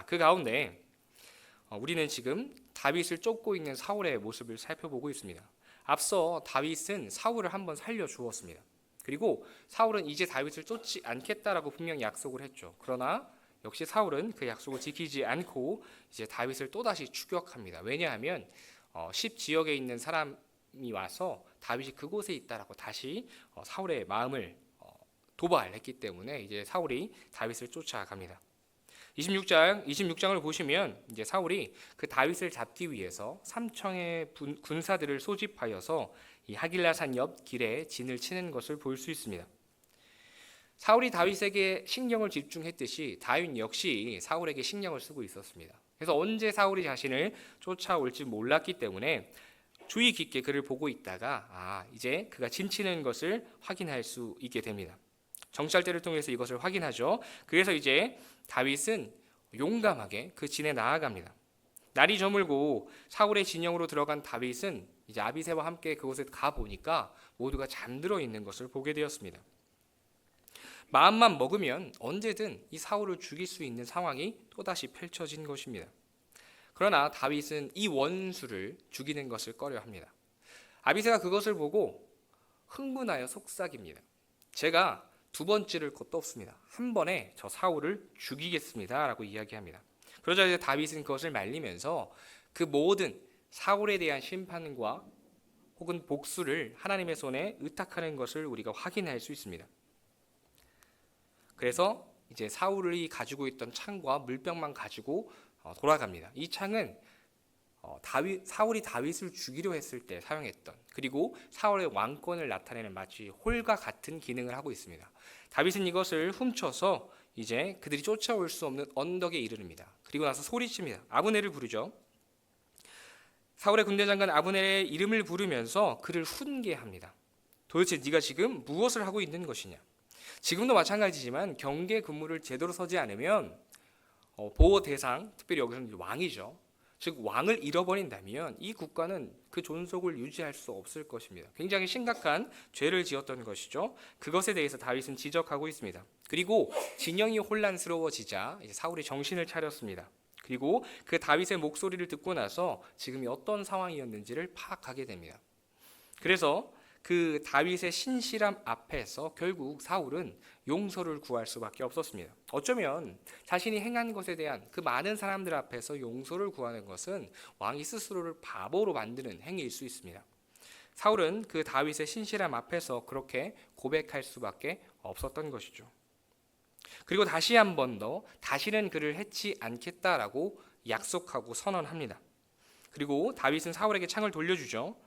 그 가운데 우리는 지금 다윗을 쫓고 있는 사울의 모습을 살펴보고 있습니다. 앞서 다윗은 사울을 한번 살려주었습니다. 그리고 사울은 이제 다윗을 쫓지 않겠다라고 분명히 약속을 했죠. 그러나 역시 사울은 그 약속을 지키지 않고 이제 다윗을 또다시 추격합니다. 왜냐하면 10지역에 있는 사람이 와서 다윗이 그곳에 있다라고 다시 사울의 마음을 도발했기 때문에 이제 사울이 다윗을 쫓아갑니다. 26장을 보시면 이제 사울이 그 다윗을 잡기 위해서 3천의 군사들을 소집하여서 이 하길라산 옆 길에 진을 치는 것을 볼 수 있습니다. 사울이 다윗에게 신경을 집중했듯이 다윗 역시 사울에게 신경을 쓰고 있었습니다. 그래서 언제 사울이 자신을 쫓아올지 몰랐기 때문에 주의 깊게 그를 보고 있다가 이제 그가 진치는 것을 확인할 수 있게 됩니다. 정찰대를 통해서 이것을 확인하죠. 그래서 이제 다윗은 용감하게 그 진에 나아갑니다. 날이 저물고 사울의 진영으로 들어간 다윗은 이제 아비새와 함께 그곳에 가 보니까 모두가 잠들어 있는 것을 보게 되었습니다. 마음만 먹으면 언제든 이 사울을 죽일 수 있는 상황이 또다시 펼쳐진 것입니다. 그러나 다윗은 이 원수를 죽이는 것을 꺼려합니다. 아비새가 그것을 보고 흥분하여 속삭입니다. 제가 두 번 찌를 것도 없습니다. 한 번에 저 사울을 죽이겠습니다 라고 이야기합니다. 그러자 이제 다윗은 그것을 말리면서 그 모든 사울에 대한 심판과 혹은 복수를 하나님의 손에 의탁하는 것을 우리가 확인할 수 있습니다. 그래서 이제 사울이 가지고 있던 창과 물병만 가지고 돌아갑니다. 이 창은 사울이 다윗을 죽이려 했을 때 사용했던, 그리고 사울의 왕권을 나타내는 마치 홀과 같은 기능을 하고 있습니다. 다윗은 이것을 훔쳐서 이제 그들이 쫓아올 수 없는 언덕에 이르릅니다. 그리고 나서 소리칩니다. 아브넬을 부르죠. 사울의 군대 장관 아브넬의 이름을 부르면서 그를 훈계합니다. 도대체 네가 지금 무엇을 하고 있는 것이냐? 지금도 마찬가지지만 경계 근무를 제대로 서지 않으면 보호 대상, 특별히 여기서는 왕이죠. 즉 왕을 잃어버린다면 이 국가는 그 존속을 유지할 수 없을 것입니다. 굉장히 심각한 죄를 지었던 것이죠. 그것에 대해서 다윗은 지적하고 있습니다. 그리고 진영이 혼란스러워지자 이제 사울이 정신을 차렸습니다. 그리고 그 다윗의 목소리를 듣고 나서 지금이 어떤 상황이었는지를 파악하게 됩니다. 그래서 그 다윗의 신실함 앞에서 결국 사울은 용서를 구할 수밖에 없었습니다. 어쩌면 자신이 행한 것에 대한 그 많은 사람들 앞에서 용서를 구하는 것은 왕이 스스로를 바보로 만드는 행위일 수 있습니다. 사울은 그 다윗의 신실함 앞에서 그렇게 고백할 수밖에 없었던 것이죠. 그리고 다시 한 번 더 다시는 그를 해치 않겠다라고 약속하고 선언합니다. 그리고 다윗은 사울에게 창을 돌려주죠.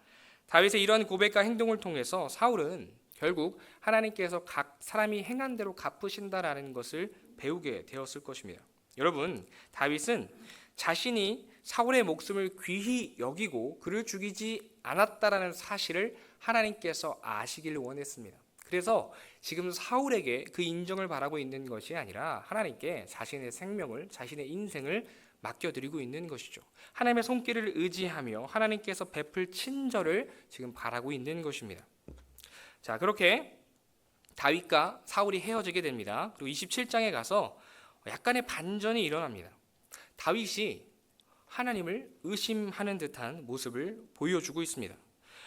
다윗의 이러한 고백과 행동을 통해서 사울은 결국 하나님께서 각 사람이 행한 대로 갚으신다라는 것을 배우게 되었을 것입니다. 여러분, 다윗은 자신이 사울의 목숨을 귀히 여기고 그를 죽이지 않았다라는 사실을 하나님께서 아시길 원했습니다. 그래서 지금 사울에게 그 인정을 바라고 있는 것이 아니라 하나님께 자신의 생명을, 자신의 인생을 맡겨드리고 있는 것이죠. 하나님의 손길을 의지하며 하나님께서 베풀 친절을 지금 바라고 있는 것입니다. 자, 그렇게 다윗과 사울이 헤어지게 됩니다. 그리고 27장에 가서 약간의 반전이 일어납니다. 다윗이 하나님을 의심하는 듯한 모습을 보여주고 있습니다.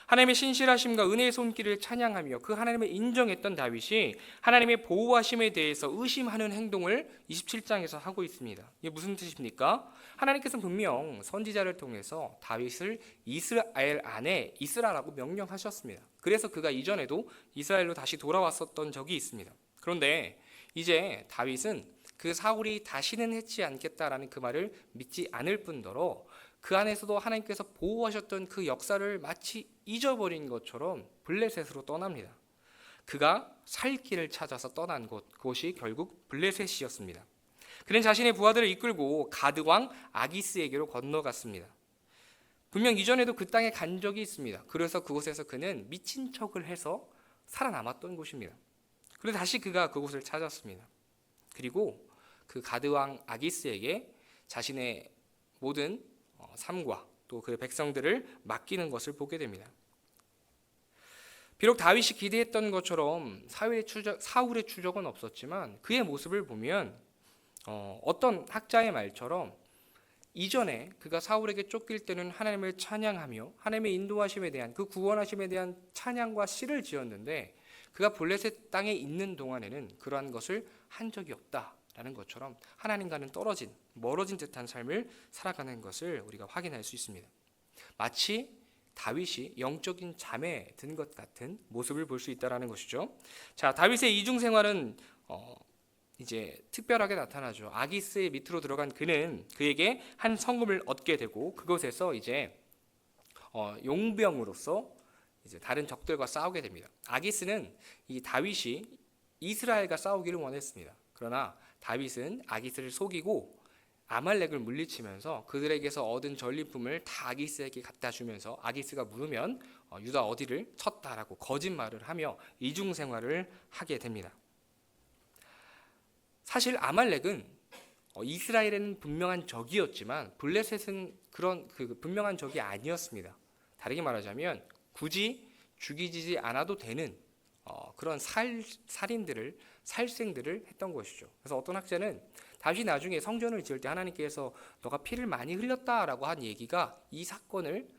하나님의 신실하심과 은혜의 손길을 찬양하며 그 하나님을 인정했던 다윗이 하나님의 보호하심에 대해서 의심하는 행동을 27장에서 하고 있습니다. 이게 무슨 뜻입니까? 하나님께서는 분명 선지자를 통해서 다윗을 이스라엘 안에 있으라라고 명령하셨습니다. 그래서 그가 이전에도 이스라엘로 다시 돌아왔었던 적이 있습니다. 그런데 이제 다윗은 그 사울이 다시는 해치 않겠다라는 그 말을 믿지 않을 뿐더러 그 안에서도 하나님께서 보호하셨던 그 역사를 마치 잊어버린 것처럼 블레셋으로 떠납니다. 그가 살 길을 찾아서 떠난 그곳이 결국 블레셋이었습니다. 그는 자신의 부하들을 이끌고 가드왕 아기스에게로 건너갔습니다. 분명 이전에도 그 땅에 간 적이 있습니다. 그래서 그곳에서 그는 미친 척을 해서 살아남았던 곳입니다. 그래서 다시 그가 그곳을 찾았습니다. 그리고 그 가드왕 아기스에게 자신의 모든 삶과 또 그 백성들을 맡기는 것을 보게 됩니다. 비록 다윗이 기대했던 것처럼 사울의 추적은 없었지만 그의 모습을 보면 어떤 학자의 말처럼 이전에 그가 사울에게 쫓길 때는 하나님을 찬양하며 하나님의 인도하심에 대한 그 구원하심에 대한 찬양과 시를 지었는데 그가 블레셋 땅에 있는 동안에는 그러한 것을 한 적이 없다라는 것처럼 하나님과는 떨어진 멀어진 듯한 삶을 살아가는 것을 우리가 확인할 수 있습니다. 마치 다윗이 영적인 잠에 든 것 같은 모습을 볼 수 있다라는 것이죠. 자, 다윗의 이중 생활은 이제 특별하게 나타나죠. 아기스의 밑으로 들어간 그는 그에게 한 성읍을 얻게 되고 그곳에서 이제 용병으로서 이제 다른 적들과 싸우게 됩니다. 아기스는 이 다윗이 이스라엘과 싸우기를 원했습니다. 그러나 다윗은 아기스를 속이고 아말렉을 물리치면서 그들에게서 얻은 전리품을 다 아기스에게 갖다 주면서 아기스가 물으면 유다 어디를 쳤다라고 거짓말을 하며 이중 생활을 하게 됩니다. 사실 아말렉은 이스라엘에는 분명한 적이었지만 블레셋은 그런 분명한 적이 아니었습니다. 다르게 말하자면 굳이 죽이지 않아도 되는 그런 살생들을 했던 것이죠. 그래서 어떤 학자는 다윗이 나중에 성전을 지을 때 하나님께서 너가 피를 많이 흘렸다라고 한 얘기가 이 사건을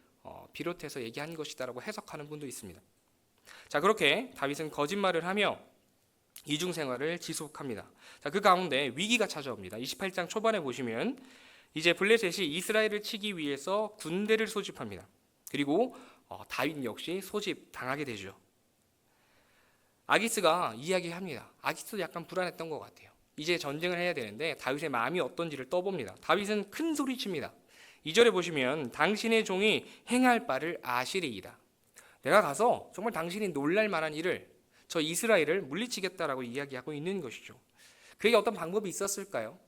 비롯해서 얘기한 것이다라고 해석하는 분도 있습니다. 자, 그렇게 다윗은 거짓말을 하며 이중 생활을 지속합니다. 자, 그 가운데 위기가 찾아옵니다. 28장 초반에 보시면 이제 블레셋이 이스라엘을 치기 위해서 군대를 소집합니다. 그리고 다윗 역시 소집 당하게 되죠. 아기스가 이야기합니다. 아기스도 약간 불안했던 것 같아요. 이제 전쟁을 해야 되는데 다윗의 마음이 어떤지를 떠봅니다. 다윗은 큰 소리 칩니다. 2절에 보시면 당신의 종이 행할 바를 아시리이다. 내가 가서 정말 당신이 놀랄 만한 일을 저 이스라엘을 물리치겠다라고 이야기하고 있는 것이죠. 그에게 어떤 방법이 있었을까요?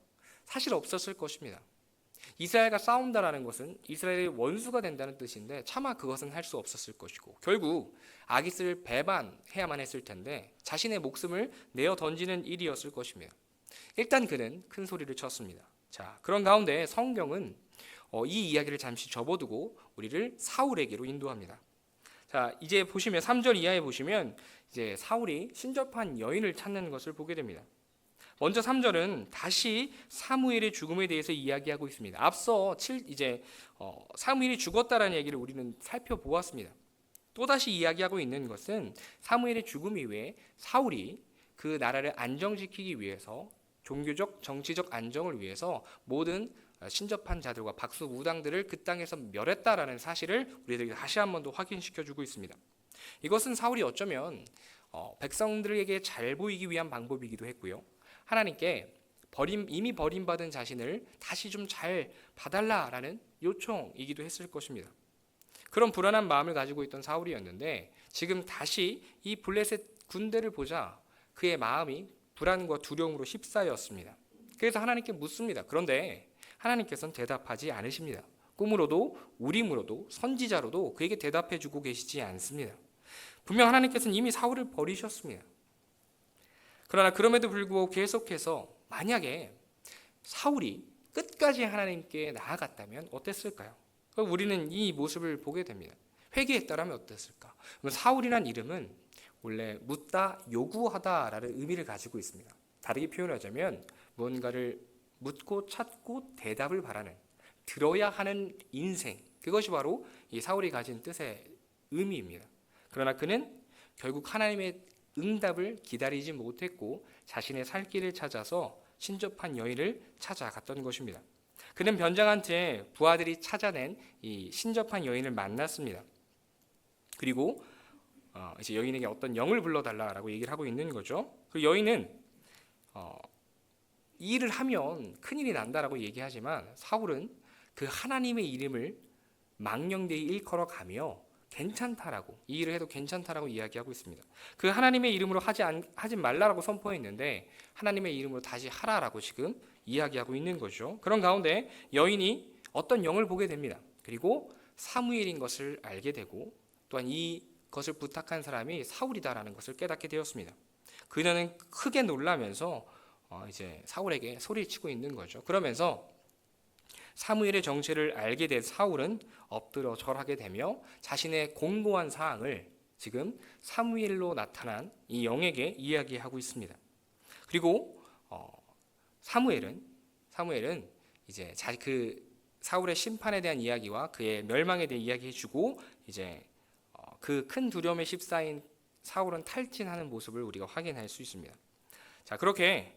사실 없었을 것입니다. 이스라엘과 싸운다라는 것은 이스라엘의 원수가 된다는 뜻인데 차마 그것은 할 수 없었을 것이고 결국 아기스를 배반해야만 했을 텐데 자신의 목숨을 내어 던지는 일이었을 것입니다. 일단 그는 큰 소리를 쳤습니다. 자, 그런 가운데 성경은 이 이야기를 잠시 접어두고 우리를 사울에게로 인도합니다. 자, 이제 보시면 3절 이하에 보시면 이제 사울이 신접한 여인을 찾는 것을 보게 됩니다. 먼저 3절은 다시 사무엘의 죽음에 대해서 이야기하고 있습니다. 앞서 사무엘이 죽었다라는 얘기를 우리는 살펴보았습니다. 또다시 이야기하고 있는 것은 사무엘의 죽음 이후에 사울이 그 나라를 안정시키기 위해서 종교적, 정치적 안정을 위해서 모든 신접한 자들과 박수무당들을 그 땅에서 멸했다라는 사실을 우리들에게 다시 한 번 더 확인시켜주고 있습니다. 이것은 사울이 어쩌면 백성들에게 잘 보이기 위한 방법이기도 했고요. 하나님께 이미 버림받은 자신을 다시 좀 잘 봐달라라는 요청이기도 했을 것입니다. 그런 불안한 마음을 가지고 있던 사울이었는데 지금 다시 이 블레셋 군대를 보자 그의 마음이 불안과 두려움으로 휩싸였습니다. 그래서 하나님께 묻습니다. 그런데 하나님께서는 대답하지 않으십니다. 꿈으로도 우림으로도 선지자로도 그에게 대답해 주고 계시지 않습니다. 분명 하나님께서는 이미 사울을 버리셨습니다. 그러나 그럼에도 불구하고 계속해서 만약에 사울이 끝까지 하나님께 나아갔다면 어땠을까요? 우리는 이 모습을 보게 됩니다. 회개했다라면 어땠을까? 사울이란 이름은 원래 묻다, 요구하다라는 의미를 가지고 있습니다. 다르게 표현하자면 무언가를 묻고 찾고 대답을 바라는 들어야 하는 인생, 그것이 바로 이 사울이 가진 뜻의 의미입니다. 그러나 그는 결국 하나님의 응답을 기다리지 못했고 자신의 살 길을 찾아서 신접한 여인을 찾아갔던 것입니다. 그는 변장한 채 부하들이 찾아낸 이 신접한 여인을 만났습니다. 그리고 이제 여인에게 어떤 영을 불러달라라고 얘기를 하고 있는 거죠. 그 여인은 이 일을 하면 큰일이 난다라고 얘기하지만 사울은 그 하나님의 이름을 망령되이 일컬어 가며 괜찮다라고, 이 일을 해도 괜찮다라고 이야기하고 있습니다. 그 하나님의 이름으로 하지 말라라고 선포했는데 하나님의 이름으로 다시 하라라고 지금 이야기하고 있는 거죠. 그런 가운데 여인이 어떤 영을 보게 됩니다. 그리고 사무엘인 것을 알게 되고 또한 이것을 부탁한 사람이 사울이다라는 것을 깨닫게 되었습니다. 그녀는 크게 놀라면서 이제 사울에게 소리치고 있는 거죠. 그러면서 사무엘의 정체를 알게 된 사울은 엎드려 절하게 되며 자신의 공고한 사항을 지금 사무엘로 나타난 이 영에게 이야기하고 있습니다. 그리고 사무엘은 사무엘은 이제 그 사울의 심판에 대한 이야기와 그의 멸망에 대한 이야기 해주고 이제 그 큰 두려움에 휩싸인 사울은 탈진하는 모습을 우리가 확인할 수 있습니다. 자, 그렇게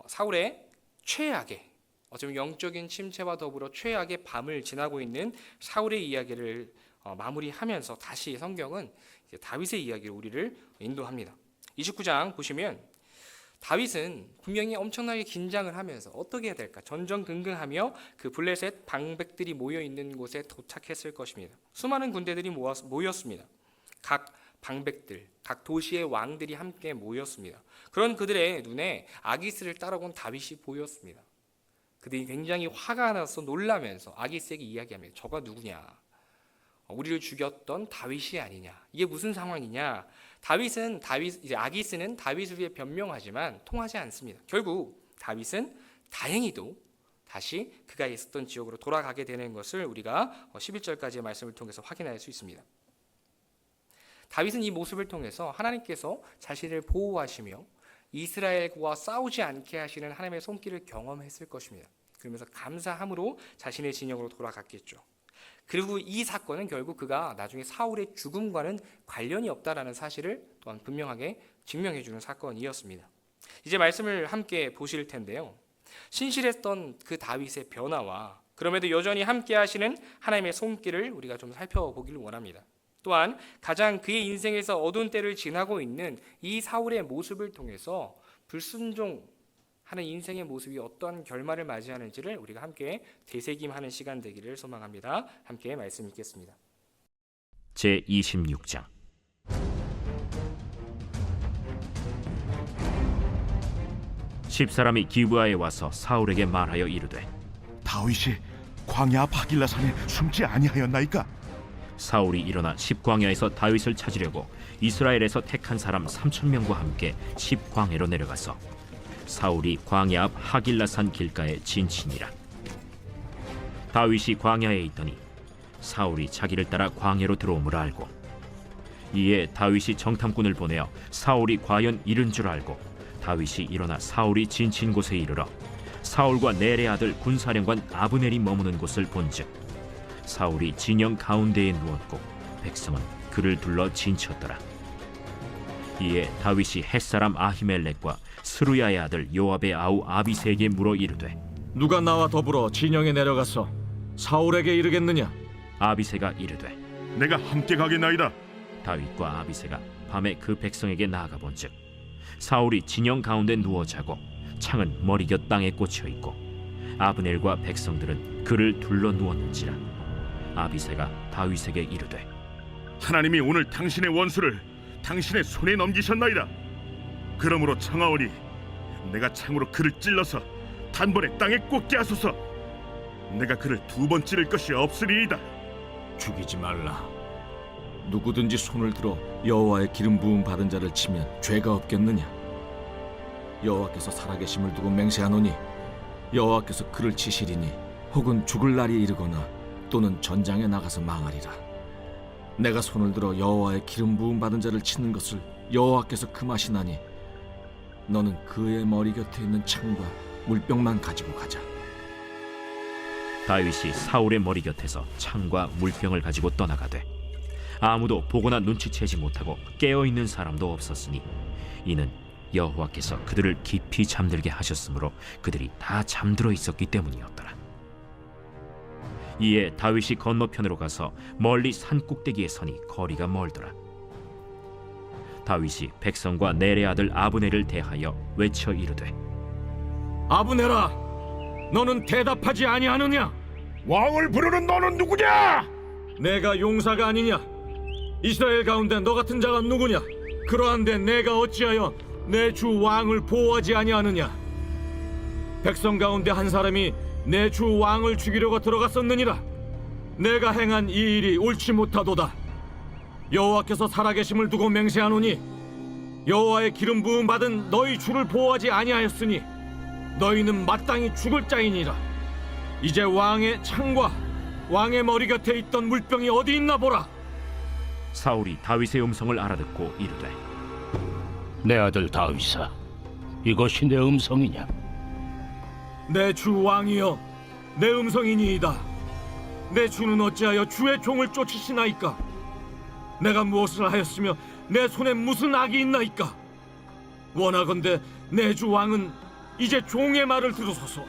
사울의 최악의 어쩌면 영적인 침체와 더불어 최악의 밤을 지나고 있는 사울의 이야기를 마무리하면서 다시 성경은 이제 다윗의 이야기를 우리를 인도합니다. 29장 보시면 다윗은 분명히 엄청나게 긴장을 하면서 어떻게 해야 될까 전전긍긍하며 그 블레셋 방백들이 모여 있는 곳에 도착했을 것입니다. 수많은 군대들이 모였습니다. 각 방백들, 각 도시의 왕들이 함께 모였습니다. 그런 그들의 눈에 아기스를 따라온 다윗이 보였습니다. 그들이 굉장히 화가 나서 놀라면서 아기스에게 이야기합니다. 저가 누구냐? 우리를 죽였던 다윗이 아니냐? 이게 무슨 상황이냐? 이제 아기스는 다윗을 위해 변명하지만 통하지 않습니다. 결국 다윗은 다행히도 다시 그가 있었던 지역으로 돌아가게 되는 것을 우리가 11절까지의 말씀을 통해서 확인할 수 있습니다. 다윗은 이 모습을 통해서 하나님께서 자신을 보호하시며 이스라엘과 싸우지 않게 하시는 하나님의 손길을 경험했을 것입니다. 그러면서 감사함으로 자신의 진영으로 돌아갔겠죠. 그리고 이 사건은 결국 그가 나중에 사울의 죽음과는 관련이 없다라는 사실을 또한 분명하게 증명해 주는 사건이었습니다. 이제 말씀을 함께 보실 텐데요. 신실했던 그 다윗의 변화와 그럼에도 여전히 함께 하시는 하나님의 손길을 우리가 좀 살펴보기를 원합니다. 또한 가장 그의 인생에서 어두운 때를 지나고 있는 이 사울의 모습을 통해서 불순종하는 인생의 모습이 어떤 결말을 맞이하는지를 우리가 함께 되새김하는 시간 되기를 소망합니다. 함께 말씀 읽겠습니다. 제26장 십사람이 기브아에 와서 사울에게 말하여 이르되 다윗이 광야 앞 하길라산에 숨지 아니하였나이까? 사울이 일어나 십광야에서 다윗을 찾으려고 이스라엘에서 택한 사람 3,000명과 함께 십광야로 내려가서 사울이 광야 앞 하길라산 길가에 진친이라. 다윗이 광야에 있더니 사울이 자기를 따라 광야로 들어옴을 알고 이에 다윗이 정탐꾼을 보내어 사울이 과연 이른 줄 알고 다윗이 일어나 사울이 진친 곳에 이르러 사울과 넬의 아들 군사령관 아브넬이 머무는 곳을 본즉 사울이 진영 가운데에 누웠고 백성은 그를 둘러 진쳤더라. 이에 다윗이 햇사람 아히멜렉과 스루야의 아들 요압의 아우 아비새에게 물어 이르되 누가 나와 더불어 진영에 내려가서 사울에게 이르겠느냐? 아비새가 이르되 내가 함께 가겠나이다. 다윗과 아비새가 밤에 그 백성에게 나아가 본즉 사울이 진영 가운데 누워 자고 창은 머리곁 땅에 꽂혀 있고 아브넬과 백성들은 그를 둘러 누웠는지라. 아비새가 다윗에게 이르되 하나님이 오늘 당신의 원수를 당신의 손에 넘기셨나이다. 그러므로 청하오니 내가 창으로 그를 찔러서 단번에 땅에 꽂게 하소서. 내가 그를 2번 찌를 것이 없으리이다. 죽이지 말라. 누구든지 손을 들어 여호와의 기름 부음 받은 자를 치면 죄가 없겠느냐? 여호와께서 살아계심을 두고 맹세하노니 여호와께서 그를 치시리니 혹은 죽을 날이 이르거나 또는 전장에 나가서 망하리라. 내가 손을 들어 여호와의 기름 부음 받은 자를 치는 것을 여호와께서 금하시나니 너는 그의 머리 곁에 있는 창과 물병만 가지고 가자. 다윗이 사울의 머리 곁에서 창과 물병을 가지고 떠나가되 아무도 보거나 눈치채지 못하고 깨어있는 사람도 없었으니 이는 여호와께서 그들을 깊이 잠들게 하셨으므로 그들이 다 잠들어 있었기 때문이었더라. 이에 다윗이 건너편으로 가서 멀리 산 꼭대기에 서니 거리가 멀더라. 다윗이 백성과 넬의 아들 아브넬을 대하여 외쳐 이르되 아브넬아, 너는 대답하지 아니하느냐? 왕을 부르는 너는 누구냐? 내가 용사가 아니냐? 이스라엘 가운데 너 같은 자가 누구냐? 그러한데 내가 어찌하여 내 주 왕을 보호하지 아니하느냐? 백성 가운데 한 사람이 내 주 왕을 죽이려고 들어갔었느니라. 내가 행한 이 일이 옳지 못하도다. 여호와께서 살아계심을 두고 맹세하노니 여호와의 기름 부음 받은 너희 주를 보호하지 아니하였으니 너희는 마땅히 죽을 자이니라. 이제 왕의 창과 왕의 머리 곁에 있던 물병이 어디 있나 보라. 사울이 다윗의 음성을 알아듣고 이르되 내 아들 다윗아, 이것이 내 음성이냐? 내 주 왕이여, 내 음성이니이다. 내 주는 어찌하여 주의 종을 쫓으시나이까? 내가 무엇을 하였으며 내 손에 무슨 악이 있나이까? 원하건대 내 주 왕은 이제 종의 말을 들으소서.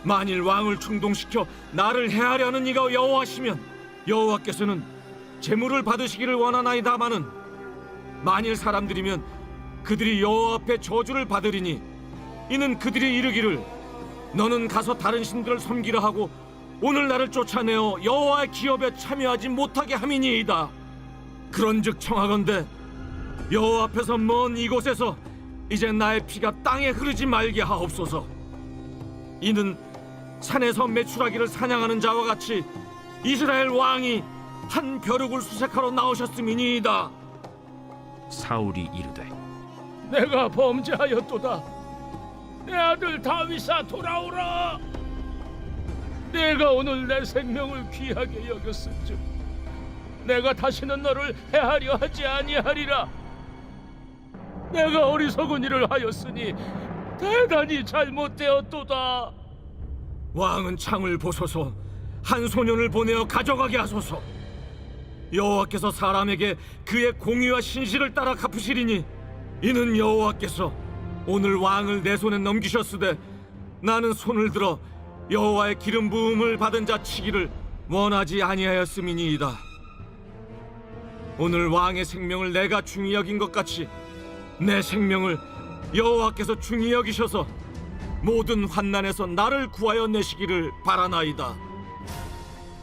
만일 왕을 충동시켜 나를 해하려는 이가 여호와시면 여호와께서는 제물을 받으시기를 원하나이다마는 만일 사람들이면 그들이 여호와 앞에 저주를 받으리니 이는 그들이 이르기를 너는 가서 다른 신들을 섬기려 하고 오늘 나를 쫓아내어 여호와의 기업에 참여하지 못하게 함이니이다. 그런즉 청하건대 여호와 앞에서 먼 이곳에서 이제 나의 피가 땅에 흐르지 말게 하옵소서. 이는 산에서 메추라기를 사냥하는 자와 같이 이스라엘 왕이 한 벼룩을 수색하러 나오셨음이니이다. 사울이 이르되 내가 범죄하였도다. 내 아들 다윗아 돌아오라. 내가 오늘 내 생명을 귀하게 여겼은즉 내가 다시는 너를 해하려 하지 아니하리라. 내가 어리석은 일을 하였으니 대단히 잘못되었도다. 왕은 창을 보소서. 한 소년을 보내어 가져가게 하소서. 여호와께서 사람에게 그의 공의와 신실을 따라 갚으시리니 이는 여호와께서 오늘 왕을 내 손에 넘기셨으되 나는 손을 들어 여호와의 기름 부음을 받은 자 치기를 원하지 아니하였음이니이다. 오늘 왕의 생명을 내가 중히 여긴 것 같이 내 생명을 여호와께서 중히 여기셔서 모든 환난에서 나를 구하여 내시기를 바라나이다.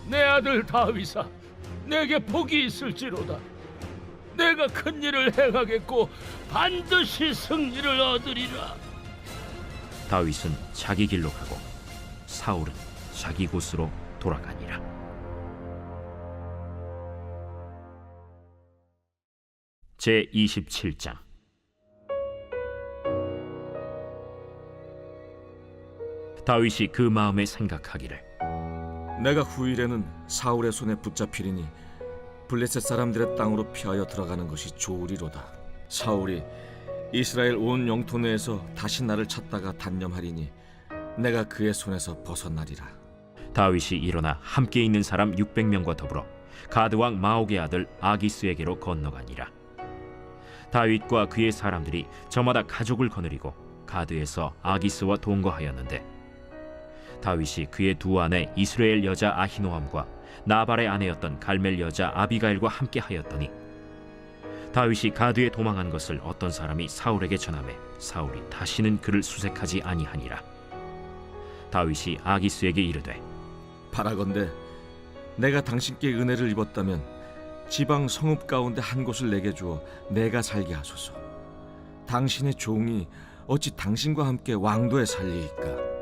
내 아들 다윗아, 내게 복이 있을지로다. 내가 큰 일을 행하겠고 반드시 승리를 얻으리라. 다윗은 자기 길로 가고 사울은 자기 곳으로 돌아가니라. 제 27장. 다윗이 그 마음에 생각하기를 내가 후일에는 사울의 손에 붙잡히리니 블레셋 사람들의 땅으로 피하여 들어가는 것이 좋으리로다. 사울이 이스라엘 온 영토 내에서 다시 나를 찾다가 단념하리니 내가 그의 손에서 벗어나리라. 다윗이 일어나 함께 있는 사람 600명과 더불어 가드 왕 마옥의 아들 아기스에게로 건너가니라. 다윗과 그의 사람들이 저마다 가족을 거느리고 가드에서 아기스와 동거하였는데 다윗이 그의 두 아내 이스라엘 여자 아히노함과 나발의 아내였던 갈멜 여자 아비가일과 함께 하였더니 다윗이 가드에 도망한 것을 어떤 사람이 사울에게 전하매 사울이 다시는 그를 수색하지 아니하니라. 다윗이 아기스에게 이르되 바라건대 내가 당신께 은혜를 입었다면 지방 성읍 가운데 한 곳을 내게 주어 내가 살게 하소서. 당신의 종이 어찌 당신과 함께 왕도에 살리이까?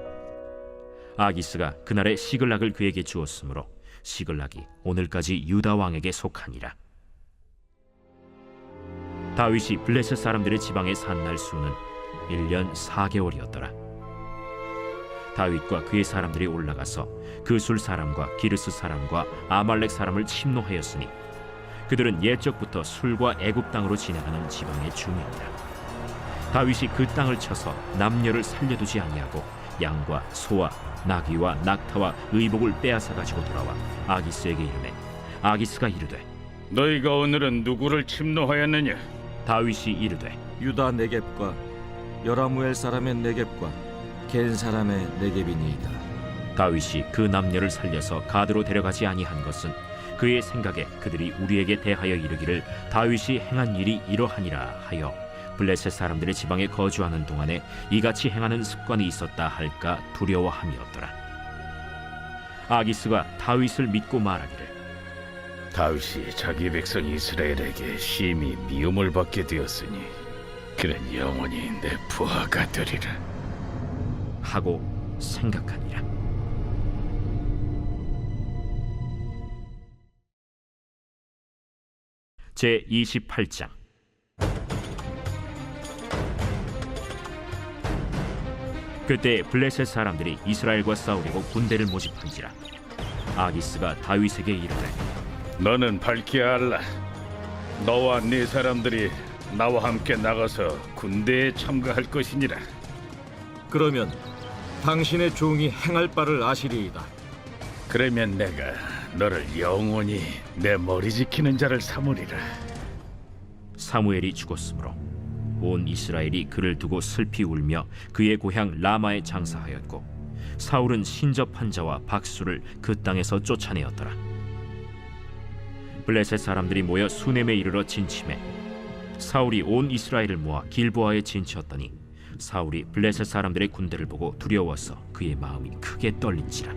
아기스가 그날에 시글락을 그에게 주었으므로 시글락이 오늘까지 유다 왕에게 속하니라. 다윗이 블레셋 사람들의 지방에 산 날 수는 1년 4개월이었더라. 다윗과 그의 사람들이 올라가서 그술 사람과 기르스 사람과 아말렉 사람을 침노하였으니 그들은 옛적부터 술과 애굽 땅으로 지나가는 지방의 주민이라. 다윗이 그 땅을 쳐서 남녀를 살려두지 아니하고 양과 소와 나귀와 낙타와 의복을 빼앗아 가지고 돌아와 아기스에게 이르매 아기스가 이르되 너희가 오늘은 누구를 침노하였느냐? 다윗이 이르되 유다 네겝과 여라무엘 사람의 네겝과 겐 사람의 네겝이니이다. 다윗이 그 남녀를 살려서 가드로 데려가지 아니한 것은 그의 생각에 그들이 우리에게 대하여 이르기를 다윗이 행한 일이 이러하니라 하여 블레셋 사람들의 지방에 거주하는 동안에 이같이 행하는 습관이 있었다 할까 두려워함이었더라. 아기스가 다윗을 믿고 말하기를 다윗이 자기 백성 이스라엘에게 심히 미움을 받게 되었으니 그는 영원히 내 부하가 되리라 하고 생각하니라. 제 28장. 그때 블레셋 사람들이 이스라엘과 싸우려고 군대를 모집한지라. 아기스가 다윗에게 이르되 너는 밝히 알라. 너와 네 사람들이 나와 함께 나가서 군대에 참가할 것이니라. 그러면 당신의 종이 행할 바를 아시리이다. 그러면 내가 너를 영원히 내 머리 지키는 자를 삼으리라. 사무엘이 죽었으므로 온 이스라엘이 그를 두고 슬피 울며 그의 고향 라마에 장사하였고 사울은 신접한 자와 박수를 그 땅에서 쫓아내었더라. 블레셋 사람들이 모여 수넴에 이르러 진침해 사울이 온 이스라엘을 모아 길보아에 진치었더니 사울이 블레셋 사람들의 군대를 보고 두려워서 그의 마음이 크게 떨린지라.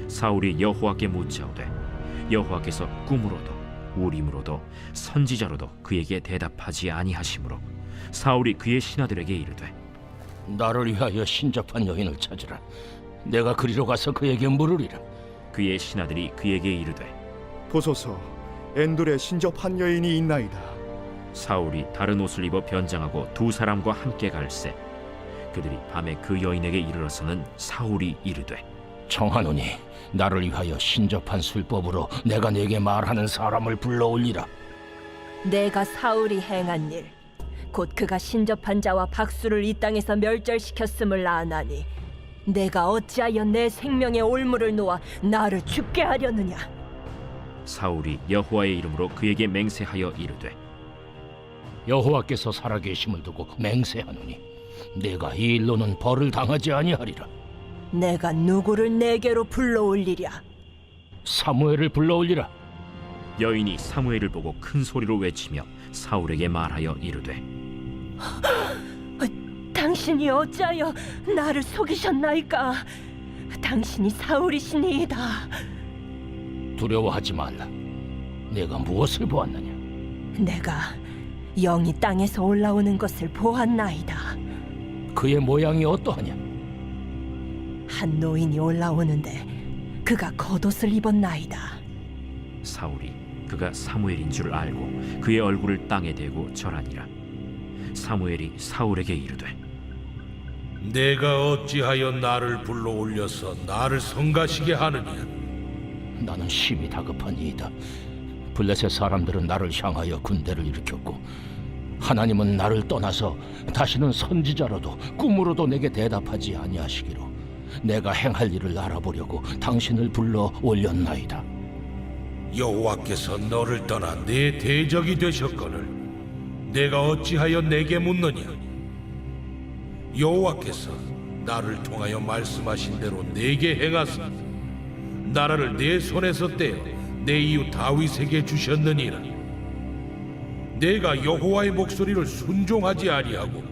사울이 여호와께 묻자오되 여호와께서 꿈으로도 우림으로도 선지자로도 그에게 대답하지 아니하시므로 사울이 그의 신하들에게 이르되 나를 위하여 신접한 여인을 찾으라. 내가 그리로 가서 그에게 물으리라. 그의 신하들이 그에게 이르되 보소서, 엔돌에 신접한 여인이 있나이다. 사울이 다른 옷을 입어 변장하고 두 사람과 함께 갈새 그들이 밤에 그 여인에게 이르러서는 사울이 이르되 청하노니 나를 위하여 신접한 술법으로 내가 네게 말하는 사람을 불러올리라. 내가 사울이 행한 일, 곧 그가 신접한 자와 박수를 이 땅에서 멸절시켰음을 아나니 내가 어찌하여 내 생명의 올무를 놓아 나를 죽게 하려느냐. 사울이 여호와의 이름으로 그에게 맹세하여 이르되 여호와께서 살아계심을 두고 맹세하노니 내가 이 일로는 벌을 당하지 아니하리라. 내가 누구를 내게로 불러올리랴. 사무엘을 불러올리라. 여인이 사무엘을 보고 큰 소리로 외치며 사울에게 말하여 이르되 당신이 어찌하여 나를 속이셨나이까. 당신이 사울이시니이다. 두려워하지 말라. 내가 무엇을 보았느냐? 내가 영이 땅에서 올라오는 것을 보았나이다. 그의 모양이 어떠하냐? 한 노인이 올라오는데 그가 겉옷을 입었나이다. 사울이 그가 사무엘인 줄 알고 그의 얼굴을 땅에 대고 절하니라. 사무엘이 사울에게 이르되 내가 어찌하여 나를 불러올려서 나를 성가시게 하느냐? 나는 심히 다급하니이다. 블레셋 사람들은 나를 향하여 군대를 일으켰고 하나님은 나를 떠나서 다시는 선지자로도 꿈으로도 내게 대답하지 아니하시기로 내가 행할 일을 알아보려고 당신을 불러 올렸나이다. 여호와께서 너를 떠나 내 대적이 되셨거늘 내가 어찌하여 내게 묻느냐? 여호와께서 나를 통하여 말씀하신 대로 내게 행하사 나라를 내 손에서 떼어 내 이웃 다윗에게 주셨느니라. 내가 여호와의 목소리를 순종하지 아니하고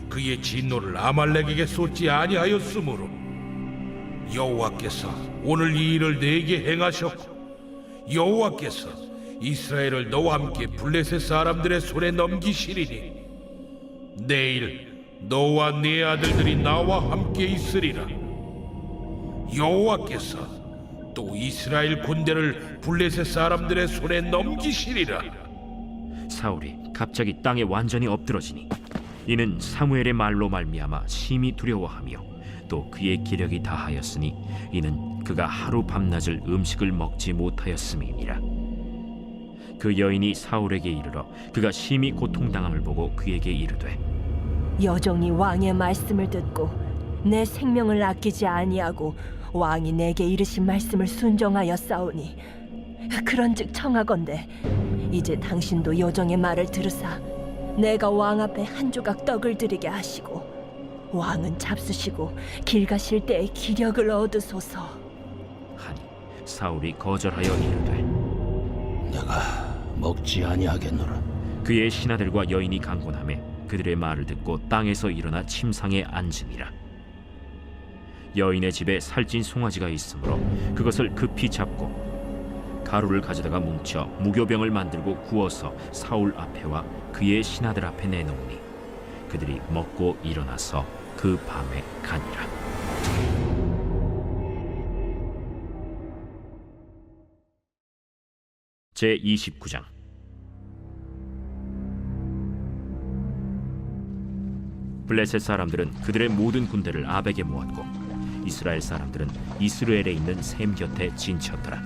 그의 진노를 아말렉에게 쏟지 아니하였으므로 여호와께서 오늘 이 일을 내게 행하셨고 여호와께서 이스라엘을 너와 함께 블레셋 사람들의 손에 넘기시리니 내일 너와 네 아들들이 나와 함께 있으리라. 여호와께서 또 이스라엘 군대를 블레셋 사람들의 손에 넘기시리라. 사울이 갑자기 땅에 완전히 엎드러지니 이는 사무엘의 말로 말미암아 심히 두려워하며 또 그의 기력이 다하였으니 이는 그가 하루 밤낮을 음식을 먹지 못하였음이니라. 그 여인이 사울에게 이르러 그가 심히 고통당함을 보고 그에게 이르되 여종이 왕의 말씀을 듣고 내 생명을 아끼지 아니하고 왕이 내게 이르신 말씀을 순종하여 싸우니 그런즉 청하건대 이제 당신도 여종의 말을 들으사 내가 왕 앞에 한 조각 떡을 드리게 하시고 왕은 잡수시고 길 가실 때에 기력을 얻으소서 하니 사울이 거절하여 이르되 내가 먹지 아니하겠노라. 그의 신하들과 여인이 강권하매 그들의 말을 듣고 땅에서 일어나 침상에 앉으니라. 여인의 집에 살찐 송아지가 있으므로 그것을 급히 잡고 가루를 가져다가 뭉쳐 무교병을 만들고 구워서 사울 앞에와 그의 신하들 앞에 내놓으니 그들이 먹고 일어나서 그 밤에 가니라. 제29장. 블레셋 사람들은 그들의 모든 군대를 아벡에 모았고 이스라엘 사람들은 이스라엘에 있는 셈 곁에 진쳤더라.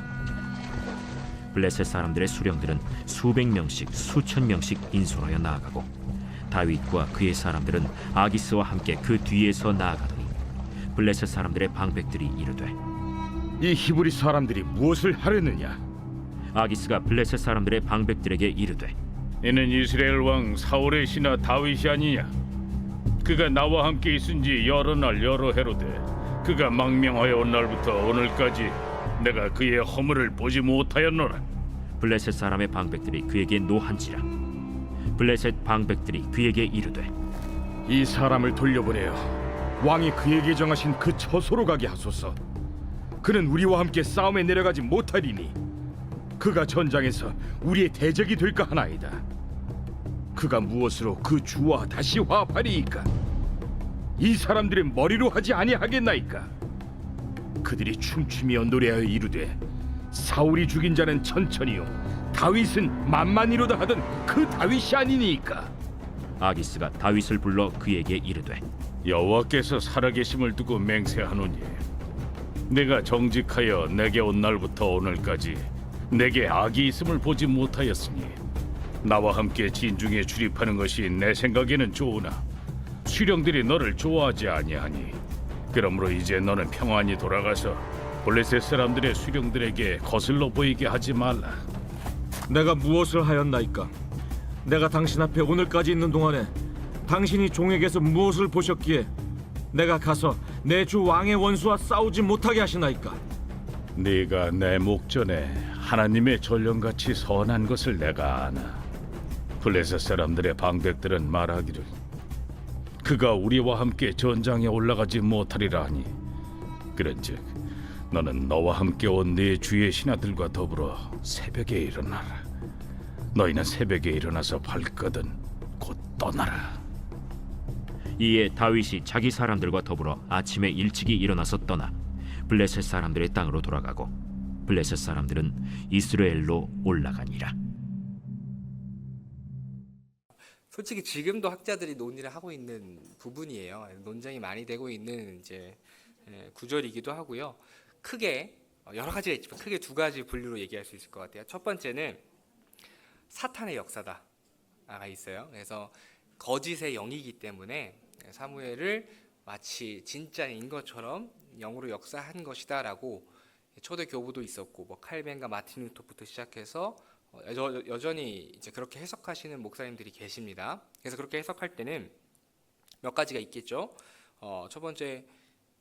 블레셋 사람들의 수령들은 수백 명씩 수천 명씩 인솔하여 나아가고 다윗과 그의 사람들은 아기스와 함께 그 뒤에서 나아가더니 블레셋 사람들의 방백들이 이르되 이 히브리 사람들이 무엇을 하려느냐? 아기스가 블레셋 사람들의 방백들에게 이르되 이는 이스라엘 왕 사울의 신하 다윗이 아니냐? 그가 나와 함께 있은 지 여러 날 여러 해로되 그가 망명하여 온 날부터 오늘까지 내가 그의 허물을 보지 못하였노라. 블레셋 사람의 방백들이 그에게 노한지라. 블레셋 방백들이 그에게 이르되 이 사람을 돌려보내어 왕이 그에게 정하신 그 처소로 가게 하소서. 그는 우리와 함께 싸움에 내려가지 못하리니 그가 전장에서 우리의 대적이 될까 하나이다. 그가 무엇으로 그 주와 다시 화합하리이까? 이 사람들의 머리로 하지 아니하겠나이까? 그들이 춤추며 노래하여 이르되 사울이 죽인 자는 천천히요 다윗은 만만히로다 하던 그 다윗이 아니니까. 아기스가 다윗을 불러 그에게 이르되 여호와께서 살아계심을 두고 맹세하노니 내가 정직하여 내게 온 날부터 오늘까지 내게 악이 있음을 보지 못하였으니 나와 함께 진중에 출입하는 것이 내 생각에는 좋으나 수령들이 너를 좋아하지 아니하니 그러므로 이제 너는 평안히 돌아가서 블레셋 사람들의 수령들에게 거슬러 보이게 하지 말라. 내가 무엇을 하였나이까? 내가 당신 앞에 오늘까지 있는 동안에 당신이 종에게서 무엇을 보셨기에 내가 가서 내 주 왕의 원수와 싸우지 못하게 하시나이까? 네가 내 목전에 하나님의 전령같이 선한 것을 내가 아나. 블레셋 사람들의 방백들은 말하기를 그가 우리와 함께 전장에 올라가지 못하리라 하니 그런즉 너는 너와 함께 온 네 주의 신하들과 더불어 새벽에 일어나라. 너희는 새벽에 일어나서 발거든 곧 떠나라. 이에 다윗이 자기 사람들과 더불어 아침에 일찍이 일어나서 떠나 블레셋 사람들의 땅으로 돌아가고 블레셋 사람들은 이스라엘로 올라가니라. 솔직히 지금도 학자들이 논의를 하고 있는 부분이에요. 논쟁이 많이 되고 있는 이제 구절이기도 하고요. 크게 여러 가지가 있지만 크게 두 가지 분류로 얘기할 수 있을 것 같아요. 첫 번째는 사탄의 역사다가 있어요. 그래서 거짓의 영이기 때문에 사무엘을 마치 진짜인 것처럼 영으로 역사한 것이다라고 초대 교부도 있었고 뭐 칼벤과 마틴 루터부터 시작해서 여전히 이제 그렇게 해석하시는 목사님들이 계십니다. 그래서 그렇게 해석할 때는 몇 가지가 있겠죠. 첫 번째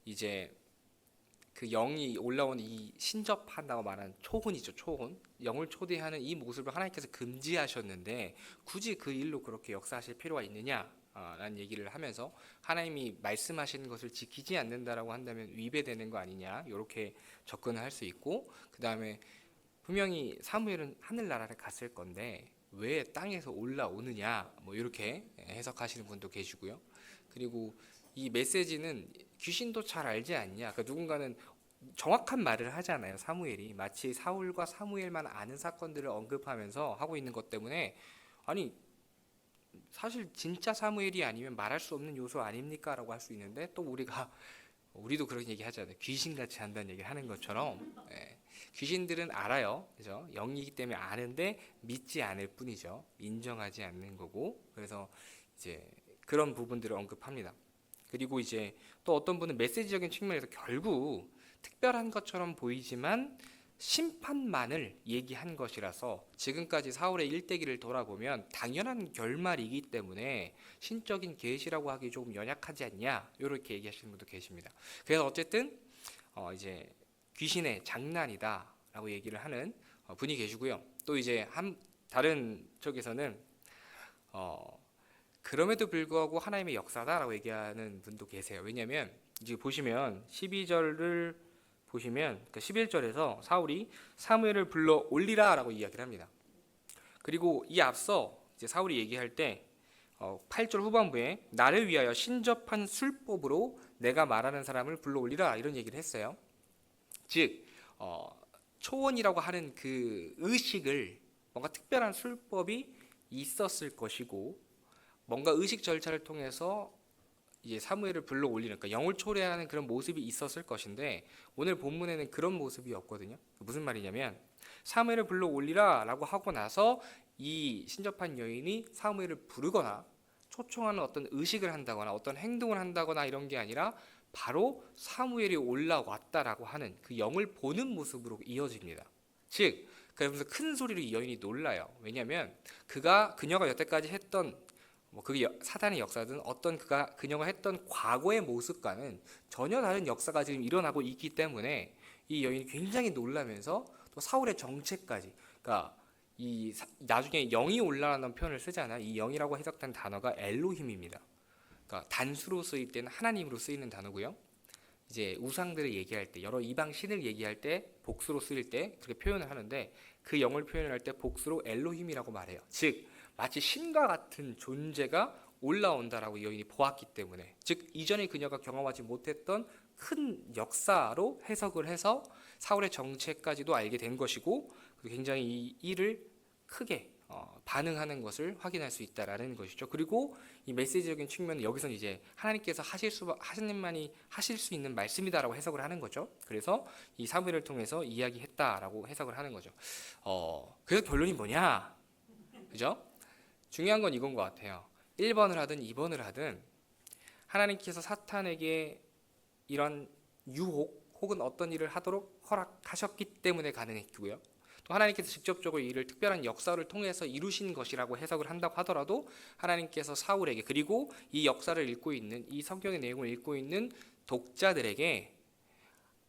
이제 그 영이 올라오는 이 신접한다고 말하는 초혼이죠. 초혼. 영을 초대하는 이 모습을 하나님께서 금지하셨는데 굳이 그 일로 그렇게 역사하실 필요가 있느냐? 라는 얘기를 하면서 하나님이 말씀하시는 것을 지키지 않는다라고 한다면 위배되는 거 아니냐? 이렇게 접근을 할 수 있고 그 다음에 분명히 사무엘은 하늘나라를 갔을 건데 왜 땅에서 올라오느냐? 뭐 이렇게 해석하시는 분도 계시고요. 그리고 이 메시지는 귀신도 잘 알지 않냐? 그러니까 누군가는 정확한 말을 하잖아요. 사무엘이 마치 사울과 사무엘만 아는 사건들을 언급하면서 하고 있는 것 때문에 아니 사실 진짜 사무엘이 아니면 말할 수 없는 요소 아닙니까? 라고 할 수 있는데 또 우리도 그런 얘기 하잖아요. 귀신같이 한다는 얘기 하는 것처럼 귀신들은 알아요. 그죠? 영이기 때문에 아는데 믿지 않을 뿐이죠. 인정하지 않는 거고 그래서 이제 그런 부분들을 언급합니다. 그리고 이제 또 어떤 분은 메시지적인 측면에서 결국 특별한 것처럼 보이지만 심판만을 얘기한 것이라서 지금까지 사울의 일대기를 돌아보면 당연한 결말이기 때문에 신적인 계시라고 하기 조금 연약하지 않냐 이렇게 얘기하시는 분도 계십니다. 그래서 어쨌든 이제 귀신의 장난이다라고 얘기를 하는 분이 계시고요. 또 이제 다른 쪽에서는 그럼에도 불구하고 하나님의 역사다라고 얘기하는 분도 계세요. 왜냐하면 이제 보시면 12절을 보시면 그 11절에서 사울이 사무엘을 불러 올리라라고 이야기를 합니다. 그리고 이 앞서 이제 사울이 얘기할 때 8절 후반부에 나를 위하여 신접한 술법으로 내가 말하는 사람을 불러 올리라 이런 얘기를 했어요. 즉 초원이라고 하는 그 의식을 뭔가 특별한 술법이 있었을 것이고 뭔가 의식 절차를 통해서 이제 사무엘을 불러 올리는 그러니까 영을 초래하는 그런 모습이 있었을 것인데 오늘 본문에는 그런 모습이 없거든요. 무슨 말이냐면 사무엘을 불러 올리라라고 하고 나서 이 신접한 여인이 사무엘을 부르거나 초청하는 어떤 의식을 한다거나 어떤 행동을 한다거나 이런 게 아니라 바로 사무엘이 올라왔다라고 하는 그 영을 보는 모습으로 이어집니다. 즉 그러면서 큰 소리로 이 여인이 놀라요. 왜냐하면 그녀가 여태까지 했던 그게 사단의 역사든 어떤 그녀가 했던 과거의 모습과는 전혀 다른 역사가 지금 일어나고 있기 때문에 이 여인이 굉장히 놀라면서 또 사울의 정체까지, 그러니까 나중에 영이 올라라는 표현을 쓰잖아요. 이 영이라고 해석된 단어가 엘로힘입니다. 그러니까 단수로 쓰일 때는 하나님으로 쓰이는 단어고요. 이제 우상들을 얘기할 때, 여러 이방 신을 얘기할 때 복수로 쓰일 때 그렇게 표현을 하는데, 그 영을 표현할 때 복수로 엘로힘이라고 말해요. 즉 마치 신과 같은 존재가 올라온다라고 이 여인이 보았기 때문에, 즉 이전에 그녀가 경험하지 못했던 큰 역사로 해석을 해서 사울의 정체까지도 알게 된 것이고, 굉장히 이 일을 크게 반응하는 것을 확인할 수 있다라는 것이죠. 그리고 이 메시지적인 측면은 여기서는 이제 하나님께서 하나님만이 하실 수 있는 말씀이다라고 해석을 하는 거죠. 그래서 이 사무엘을 통해서 이야기했다라고 해석을 하는 거죠. 그래서 결론이 뭐냐, 그죠? 중요한 건 이건 것 같아요. 1번을 하든 2번을 하든 하나님께서 사탄에게 이런 유혹 혹은 어떤 일을 하도록 허락하셨기 때문에 가능했고요. 또 하나님께서 직접적으로 이 일을 특별한 역사를 통해서 이루신 것이라고 해석을 한다고 하더라도, 하나님께서 사울에게, 그리고 이 역사를 읽고 있는, 이 성경의 내용을 읽고 있는 독자들에게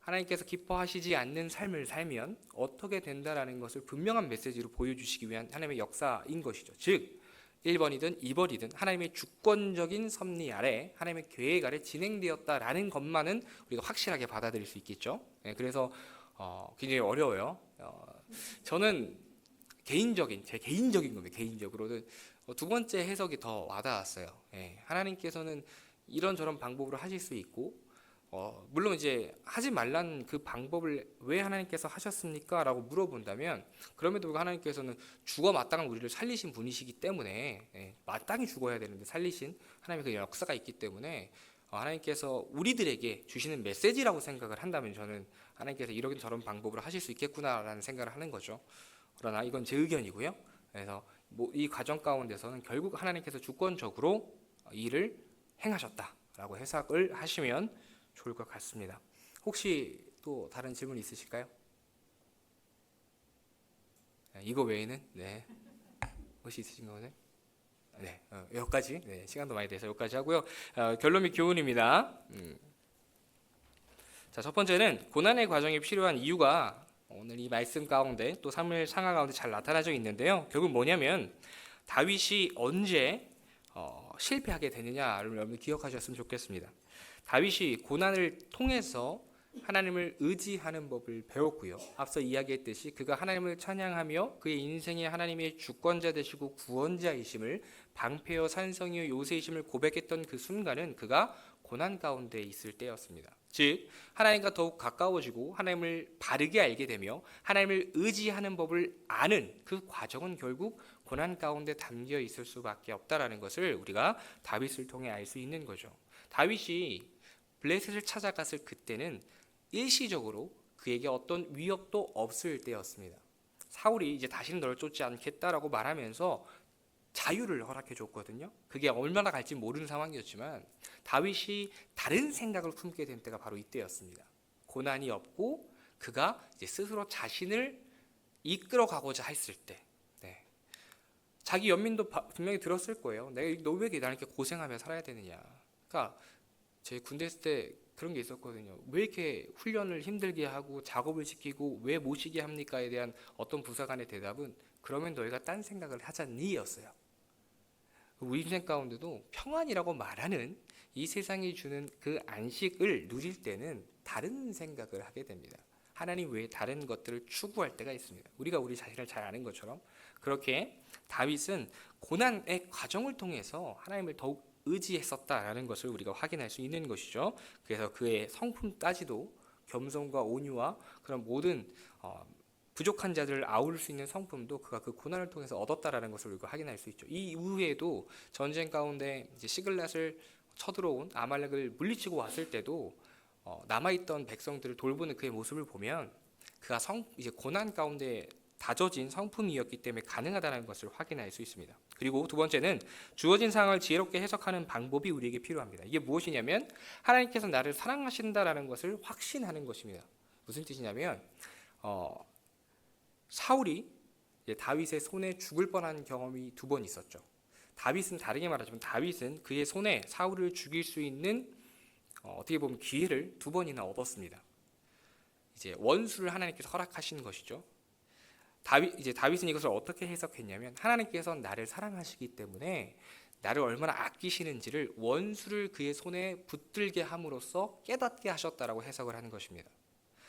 하나님께서 기뻐하시지 않는 삶을 살면 어떻게 된다라는 것을 분명한 메시지로 보여주시기 위한 하나님의 역사인 것이죠. 즉 1번이든 2번이든 하나님의 주권적인 섭리 아래, 하나님의 계획 아래 진행되었다라는 것만은 우리가 확실하게 받아들일 수 있겠죠. 그래서 굉장히 어려워요. 저는 제 개인적인 겁니다. 개인적으로는 두 번째 해석이 더 와닿았어요. 하나님께서는 이런저런 방법으로 하실 수 있고, 물론 이제 하지 말란 그 방법을 왜 하나님께서 하셨습니까? 라고 물어본다면, 그럼에도 불구하고 하나님께서는 죽어 마땅한 우리를 살리신 분이시기 때문에, 마땅히 죽어야 되는데 살리신 하나님의 그 역사가 있기 때문에, 하나님께서 우리들에게 주시는 메시지라고 생각을 한다면, 저는 하나님께서 이런저런 방법으로 하실 수 있겠구나라는 생각을 하는 거죠. 그러나 이건 제 의견이고요. 그래서 이 과정 가운데서는 결국 하나님께서 주권적으로 일을 행하셨다라고 해석을 하시면 좋을 것 같습니다. 혹시 또 다른 질문 있으실까요? 이거 외에는 혹시 있으신 거는? 여기까지. 시간도 많이 돼서 여기까지 하고요. 결론 및 교훈입니다. 자, 첫 번째는 고난의 과정이 필요한 이유가 오늘 이 말씀 가운데 또 사무엘 상하 가운데 잘 나타나져 있는데요. 결국 뭐냐면 다윗이 언제 실패하게 되느냐를 여러분 기억하셨으면 좋겠습니다. 다윗이 고난을 통해서 하나님을 의지하는 법을 배웠고요. 앞서 이야기했듯이 그가 하나님을 찬양하며 그의 인생에 하나님의 주권자 되시고 구원자이심을, 방패여 산성이여 요새이심을 고백했던 그 순간은 그가 고난 가운데 있을 때였습니다. 즉 하나님과 더욱 가까워지고 하나님을 바르게 알게 되며 하나님을 의지하는 법을 아는 그 과정은 결국 고난 가운데 담겨 있을 수밖에 없다라는 것을 우리가 다윗을 통해 알 수 있는 거죠. 다윗이 블레셋을 찾아갔을 그때는 일시적으로 그에게 어떤 위협도 없을 때였습니다. 사울이 이제 다시는 너를 쫓지 않겠다라고 말하면서 자유를 허락해 줬거든요. 그게 얼마나 갈지 모르는 상황이었지만 다윗이 다른 생각을 품게 된 때가 바로 이때였습니다. 고난이 없고 그가 이제 스스로 자신을 이끌어 가고자 했을 때, 자기 연민도 분명히 들었을 거예요. 너 왜 나를 이렇게 고생하며 살아야 되느냐. 그러니까 제 군대 있을 때 그런 게 있었거든요. 왜 이렇게 훈련을 힘들게 하고 작업을 시키고 왜 못 쉬게 합니까에 대한 어떤 부사관의 대답은 그러면 너희가 딴 생각을 하잖니 였어요. 우리 인생 가운데도 평안이라고 말하는 이 세상이 주는 그 안식을 누릴 때는 다른 생각을 하게 됩니다. 하나님 외에 다른 것들을 추구할 때가 있습니다. 우리가 우리 자신을 잘 아는 것처럼 그렇게 다윗은 고난의 과정을 통해서 하나님을 더욱 의지했었다라는 것을 우리가 확인할 수 있는 것이죠. 그래서 그의 성품까지도 겸손과 온유와 그런 모든 부족한 자들을 아울 수 있는 성품도 그가 그 고난을 통해서 얻었다라는 것을 우리가 확인할 수 있죠. 이 이후에도 전쟁 가운데 이제 시글랏을 쳐들어온 아말렉을 물리치고 왔을 때도 남아있던 백성들을 돌보는 그의 모습을 보면 그가 이제 고난 가운데 다져진 성품이었기 때문에 가능하다는 것을 확인할 수 있습니다. 그리고 두 번째는 주어진 상황을 지혜롭게 해석하는 방법이 우리에게 필요합니다. 이게 무엇이냐면 하나님께서 나를 사랑하신다라는 것을 확신하는 것입니다. 무슨 뜻이냐면 사울이 이제 다윗의 손에 죽을 뻔한 경험이 2번 있었죠. 다윗은 다르게 말하자면 다윗은 그의 손에 사울을 죽일 수 있는 어떻게 보면 기회를 2번이나 얻었습니다. 이제 원수를 하나님께서 허락하신 것이죠. 다윗은 이것을 어떻게 해석했냐면 하나님께서 나를 사랑하시기 때문에 나를 얼마나 아끼시는지를 원수를 그의 손에 붙들게 함으로써 깨닫게 하셨다라고 해석을 하는 것입니다.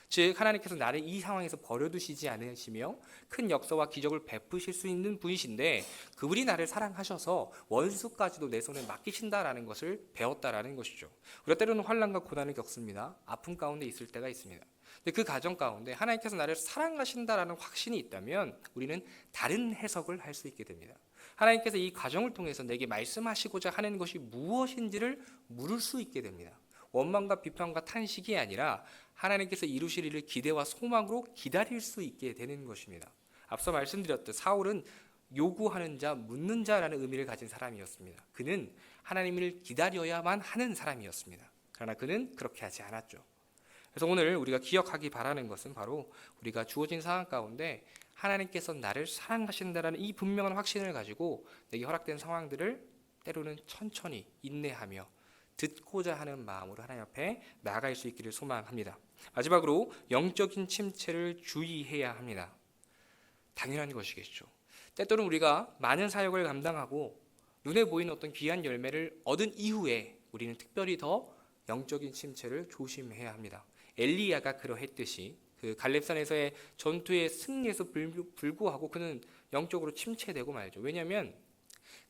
즉 하나님께서 나를 이 상황에서 버려두시지 않으시며 큰 역사와 기적을 베푸실 수 있는 분이신데 그분이 나를 사랑하셔서 원수까지도 내 손에 맡기신다라는 것을 배웠다라는 것이죠. 우리가 때로는 환난과 고난을 겪습니다. 아픔 가운데 있을 때가 있습니다. 근데 그 과정 가운데 하나님께서 나를 사랑하신다라는 확신이 있다면 우리는 다른 해석을 할 수 있게 됩니다. 하나님께서 이 과정을 통해서 내게 말씀하시고자 하는 것이 무엇인지를 물을 수 있게 됩니다. 원망과 비판과 탄식이 아니라 하나님께서 이루실 일을 기대와 소망으로 기다릴 수 있게 되는 것입니다. 앞서 말씀드렸듯 사울은 요구하는 자, 묻는 자라는 의미를 가진 사람이었습니다. 그는 하나님을 기다려야만 하는 사람이었습니다. 그러나 그는 그렇게 하지 않았죠. 그래서 오늘 우리가 기억하기 바라는 것은 바로 우리가 주어진 상황 가운데 하나님께서 나를 사랑하신다라는 이 분명한 확신을 가지고 내게 허락된 상황들을 때로는 천천히 인내하며 듣고자 하는 마음으로 하나님 앞에 나아갈 수 있기를 소망합니다. 마지막으로 영적인 침체를 주의해야 합니다. 당연한 것이겠죠. 때때로는 우리가 많은 사역을 감당하고 눈에 보이는 어떤 귀한 열매를 얻은 이후에 우리는 특별히 더 영적인 침체를 조심해야 합니다. 엘리야가 그러했듯이 그 갈렙산에서의 전투의 승리에서 불구하고 그는 영적으로 침체되고 말죠. 왜냐하면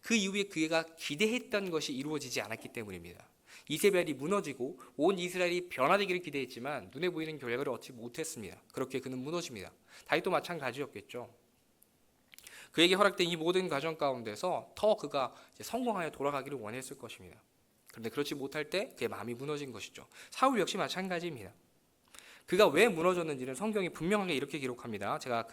그 이후에 그가 기대했던 것이 이루어지지 않았기 때문입니다. 이세벨이 무너지고 온 이스라엘이 변화되기를 기대했지만 눈에 보이는 결과를 얻지 못했습니다. 그렇게 그는 무너집니다. 다윗도 마찬가지였겠죠. 그에게 허락된 이 모든 과정 가운데서 더 그가 성공하여 돌아가기를 원했을 것입니다. 그런데 그렇지 못할 때 그의 마음이 무너진 것이죠. 사울 역시 마찬가지입니다. 그가 왜 무너졌는지는 성경이 분명하게 이렇게 기록합니다. 제가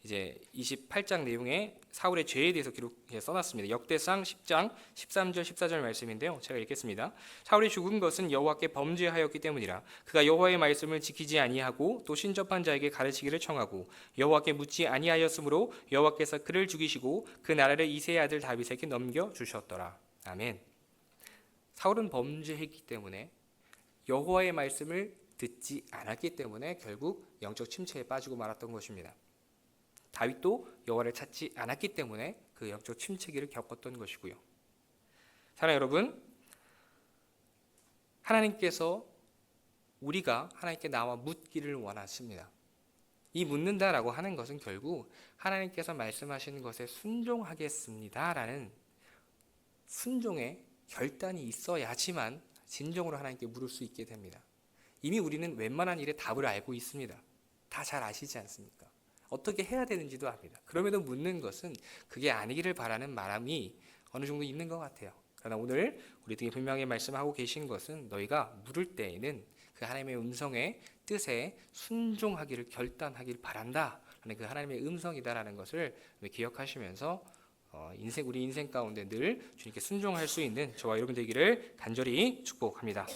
이제 28장 내용에 사울의 죄에 대해서 기록해 써놨습니다. 역대상 10장 13절 14절 말씀인데요. 제가 읽겠습니다. 사울이 죽은 것은 여호와께 범죄하였기 때문이라. 그가 여호와의 말씀을 지키지 아니하고 또 신접한 자에게 가르치기를 청하고 여호와께 묻지 아니하였으므로 여호와께서 그를 죽이시고 그 나라를 이새의 아들 다윗에게 넘겨 주셨더라. 아멘. 사울은 범죄했기 때문에 여호와의 말씀을 듣지 않았기 때문에 결국 영적 침체에 빠지고 말았던 것입니다. 다윗도 여호와를 찾지 않았기 때문에 그 영적 침체기를 겪었던 것이고요. 사랑하는 여러분, 하나님께서 우리가 하나님께 나와 묻기를 원하십니다. 이 묻는다라고 하는 것은 결국 하나님께서 말씀하시는 것에 순종하겠습니다라는 순종의 결단이 있어야지만 진정으로 하나님께 물을 수 있게 됩니다. 이미 우리는 웬만한 일에 답을 알고 있습니다. 다 잘 아시지 않습니까? 어떻게 해야 되는지도 압니다. 그럼에도 묻는 것은 그게 아니기를 바라는 마음이 어느 정도 있는 것 같아요. 그러나 오늘 우리 등에 분명히 말씀하고 계신 것은 너희가 물을 때에는 그 하나님의 음성의 뜻에 순종하기를 결단하기를 바란다 라는 그 하나님의 음성이다라는 것을 기억하시면서 우리 인생 가운데 늘 주님께 순종할 수 있는 저와 여러분 되기를 간절히 축복합니다.